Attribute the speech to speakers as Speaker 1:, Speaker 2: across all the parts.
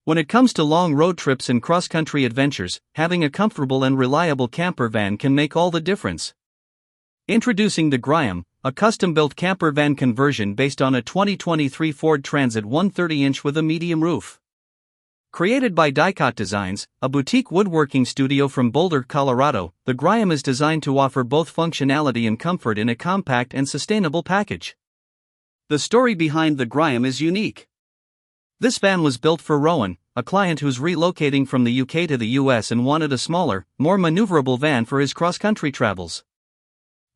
Speaker 1: When it comes to long road trips and cross-country adventures, having a comfortable and reliable camper van can make all the difference. Introducing the Griam, a custom-built camper van conversion based on a 2023 Ford Transit 130-inch with a medium roof. Created by Dicot Designs, a boutique woodworking studio from Boulder, Colorado, the Griam is designed to offer both functionality and comfort in a compact and sustainable package. The story behind the Griam is unique. This van was built for Rowan, a client who's relocating from the UK to the US and wanted a smaller, more maneuverable van for his cross-country travels.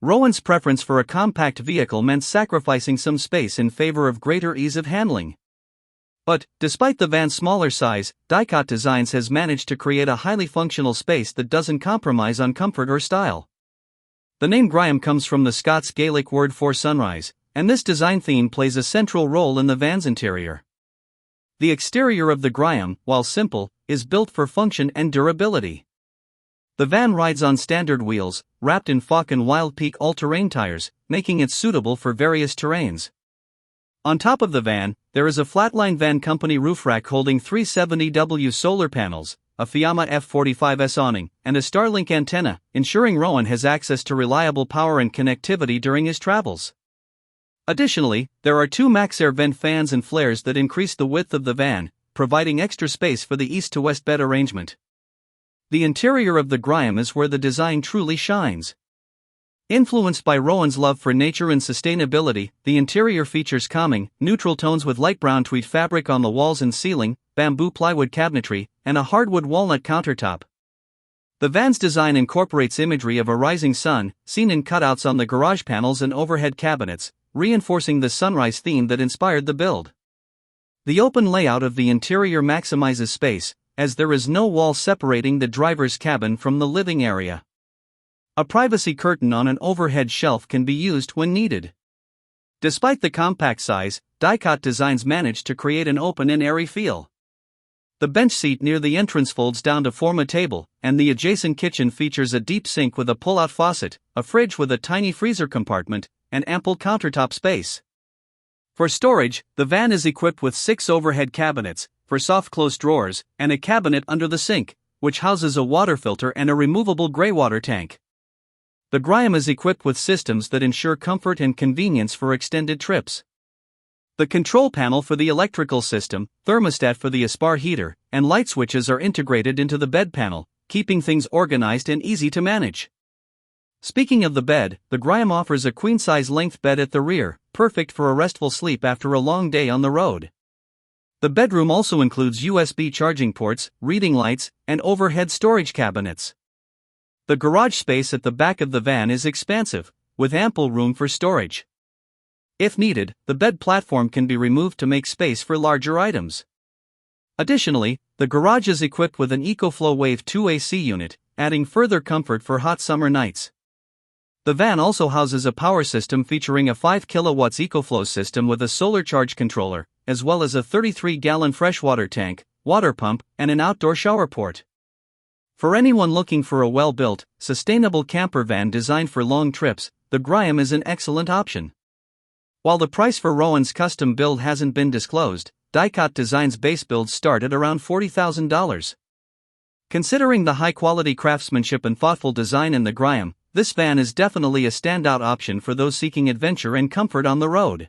Speaker 1: Rowan's preference for a compact vehicle meant sacrificing some space in favor of greater ease of handling. But, despite the van's smaller size, Dicot Designs has managed to create a highly functional space that doesn't compromise on comfort or style. The name Griam comes from the Scots Gaelic word for sunrise, and this design theme plays a central role in the van's interior. The exterior of the Griam, while simple, is built for function and durability. The van rides on standard wheels, wrapped in Falk and Wild Peak all-terrain tires, making it suitable for various terrains. On top of the van, there is a Flatline Van Company roof rack holding 370W solar panels, a Fiamma F45S awning, and a Starlink antenna, ensuring Rowan has access to reliable power and connectivity during his travels. Additionally, there are two MaxAir vent fans and flares that increase the width of the van, providing extra space for the east-to-west bed arrangement. The interior of the Griam is where the design truly shines. Influenced by Rowan's love for nature and sustainability, the interior features calming, neutral tones with light brown tweed fabric on the walls and ceiling, bamboo plywood cabinetry, and a hardwood walnut countertop. The van's design incorporates imagery of a rising sun, seen in cutouts on the garage panels and overhead cabinets, reinforcing the sunrise theme that inspired the build. The open layout of the interior maximizes space, as there is no wall separating the driver's cabin from the living area. A privacy curtain on an overhead shelf can be used when needed. Despite the compact size, Dicot Designs managed to create an open and airy feel. The bench seat near the entrance folds down to form a table, and the adjacent kitchen features a deep sink with a pull-out faucet, a fridge with a tiny freezer compartment, and ample countertop space. For storage, the van is equipped with 6 overhead cabinets, for soft-close drawers, and a cabinet under the sink, which houses a water filter and a removable greywater tank. The Griam is equipped with systems that ensure comfort and convenience for extended trips. The control panel for the electrical system, thermostat for the Aspar heater, and light switches are integrated into the bed panel, keeping things organized and easy to manage. Speaking of the bed, the Griam offers a queen-size length bed at the rear, perfect for a restful sleep after a long day on the road. The bedroom also includes USB charging ports, reading lights, and overhead storage cabinets. The garage space at the back of the van is expansive, with ample room for storage. If needed, the bed platform can be removed to make space for larger items. Additionally, the garage is equipped with an EcoFlow Wave 2 AC unit, adding further comfort for hot summer nights. The van also houses a power system featuring a 5 kW EcoFlow system with a solar charge controller, as well as a 33-gallon freshwater tank, water pump, and an outdoor shower port. For anyone looking for a well-built, sustainable camper van designed for long trips, the Griam is an excellent option. While the price for Rowan's custom build hasn't been disclosed, Dicot Designs base builds start at around $40,000. Considering the high-quality craftsmanship and thoughtful design in the Griam, this van is definitely a standout option for those seeking adventure and comfort on the road.